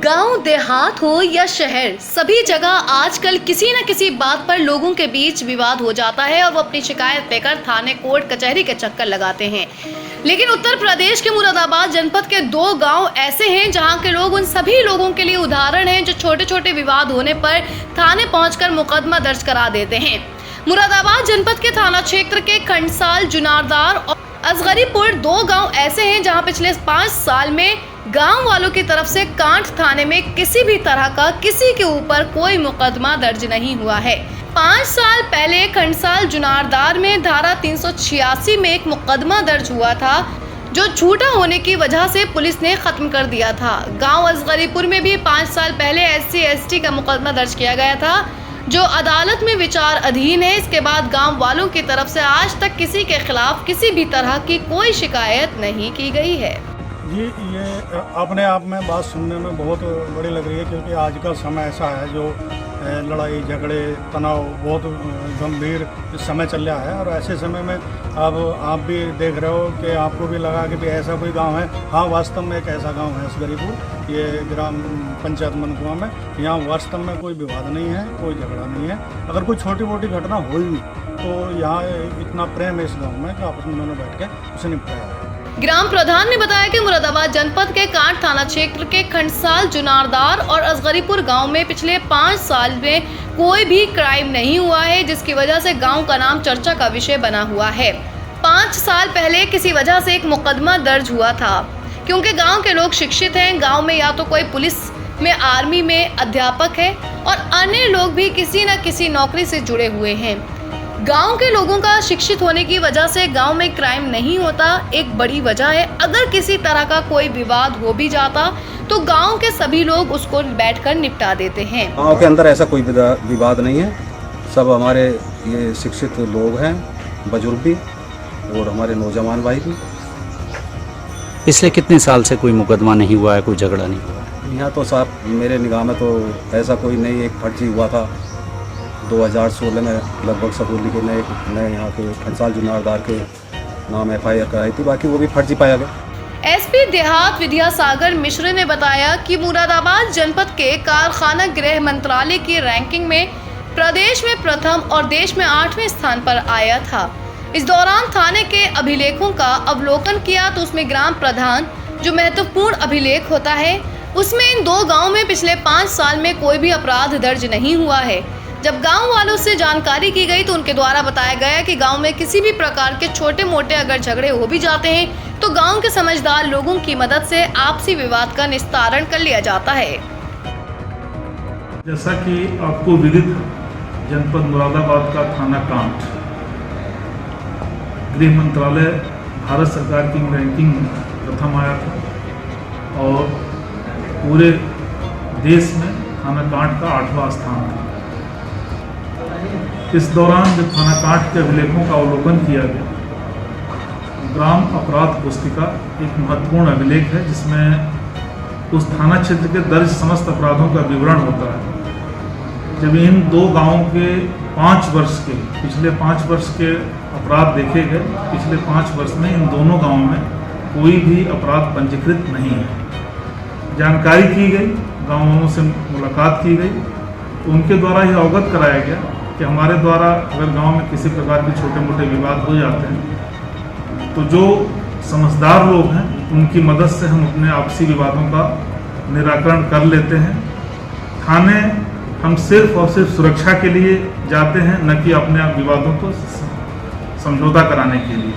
गांव देहात हो या शहर, सभी जगह आजकल किसी न किसी बात पर लोगों के बीच विवाद हो जाता है और वो अपनी शिकायत लेकर थाने, कोर्ट कचहरी के चक्कर लगाते हैं। लेकिन उत्तर प्रदेश के मुरादाबाद जनपद के 2 गांव ऐसे हैं जहां के लोग उन सभी लोगों के लिए उदाहरण हैं जो छोटे छोटे विवाद होने पर थाने पहुंचकर मुकदमा दर्ज करा देते हैं। मुरादाबाद जनपद के थाना क्षेत्र के खंडसाल, जुनारदार और असगरीपुर 2 गांव ऐसे हैं जहां पिछले 5 साल में गांव वालों की तरफ से कांठ थाने में किसी भी तरह का किसी के ऊपर कोई मुकदमा दर्ज नहीं हुआ है। 5 साल पहले खंडसाल जुनारदार में धारा 386 में एक मुकदमा दर्ज हुआ था जो झूठा होने की वजह से पुलिस ने खत्म कर दिया था। गांव असगरीपुर में भी 5 साल पहले SC/ST का मुकदमा दर्ज किया गया था जो अदालत में विचार अधीन है। इसके बाद गांव वालों की तरफ से आज तक किसी के खिलाफ किसी भी तरह की कोई शिकायत नहीं की गई है। जी, ये अपने आप में बात सुनने में बहुत बड़ी लग रही है क्योंकि आज का समय ऐसा है जो लड़ाई झगड़े तनाव बहुत गंभीर समय चल रहा है और ऐसे समय में अब आप भी देख रहे हो कि आपको भी लगा कि भाई ऐसा कोई गांव है। हाँ, वास्तव में एक ऐसा गांव है असगरीपुर, ये ग्राम पंचायत मनकुआ में। यहाँ वास्तव में कोई विवाद नहीं है, कोई झगड़ा नहीं है। अगर कोई छोटी मोटी घटना हुई भी तो यहाँ इतना प्रेम है इस गाँव में कि आपस में उन्होंने बैठ के उसे निपटाया है। ग्राम प्रधान ने बताया कि मुरादाबाद जनपद के कांठ थाना क्षेत्र के खंडसाल, जुनारदार और असगरीपुर गांव में पिछले 5 साल में कोई भी क्राइम नहीं हुआ है, जिसकी वजह से गांव का नाम चर्चा का विषय बना हुआ है। 5 साल पहले किसी वजह से एक मुकदमा दर्ज हुआ था क्योंकि गांव के लोग शिक्षित हैं। गांव में या तो कोई पुलिस में, आर्मी में अध्यापक है और अन्य लोग भी किसी न किसी नौकरी से जुड़े हुए हैं। गांव के लोगों का शिक्षित होने की वजह से गांव में क्राइम नहीं होता, एक बड़ी वजह है। अगर किसी तरह का कोई विवाद हो भी जाता तो गांव के सभी लोग उसको बैठकर निपटा देते हैं। गांव के अंदर ऐसा कोई विवाद नहीं है, सब हमारे ये शिक्षित लोग हैं, बुजुर्ग भी और हमारे नौजवान भाई भी। पिछले कितने साल से कोई मुकदमा नहीं हुआ है, कोई झगड़ा नहीं हुआ है? यहाँ तो साहब मेरे निगाह में तो ऐसा कोई नहीं। एक फर्जी हुआ था 2016 में, लगभग सबूली के नए यहाँ के खंडसाल जुनारदार के नाम FIR कराई थी, बाकी वो भी फर्जी पाया गया। SP देहात विद्यासागर मिश्र ने बताया कि मुरादाबाद जनपद के कारखाना गृह मंत्रालय की रैंकिंग में प्रदेश में प्रथम और देश में 8वें स्थान पर आया था। इस दौरान थाने के अभिलेखों का अवलोकन किया तो उसमें ग्राम प्रधान जो महत्वपूर्ण अभिलेख होता है उसमें इन 2 गाँव में पिछले 5 साल में कोई भी अपराध दर्ज नहीं हुआ है। जब गांव वालों से जानकारी की गई तो उनके द्वारा बताया गया कि गांव में किसी भी प्रकार के छोटे मोटे अगर झगड़े हो भी जाते हैं तो गांव के समझदार लोगों की मदद से आपसी विवाद का निस्तारण कर लिया जाता है। जैसा कि आपको विदित जनपद मुरादाबाद का थाना कांठ गृह मंत्रालय भारत सरकार की रैंकिंग में प्रथम आया था और पूरे देश में थाना कांठ का 8वां स्थान था। इस दौरान जब थाना कांठ के अभिलेखों का अवलोकन किया गया, ग्राम अपराध पुस्तिका एक महत्वपूर्ण अभिलेख है जिसमें उस थाना क्षेत्र के दर्ज समस्त अपराधों का विवरण होता है। जब इन 2 गांवों के 5 वर्ष के पिछले 5 वर्ष के अपराध देखे गए, पिछले 5 वर्ष में इन दोनों गांवों में कोई भी अपराध पंजीकृत नहीं है। जानकारी की गई, गाँव वालों से मुलाकात की गई, उनके द्वारा यह अवगत कराया गया कि हमारे द्वारा अगर गांव में किसी प्रकार के छोटे मोटे विवाद हो जाते हैं तो जो समझदार लोग हैं उनकी मदद से हम अपने आपसी विवादों का निराकरण कर लेते हैं। थाने हम सिर्फ और सिर्फ सुरक्षा के लिए जाते हैं, न कि अपने विवादों को समझौता कराने के लिए।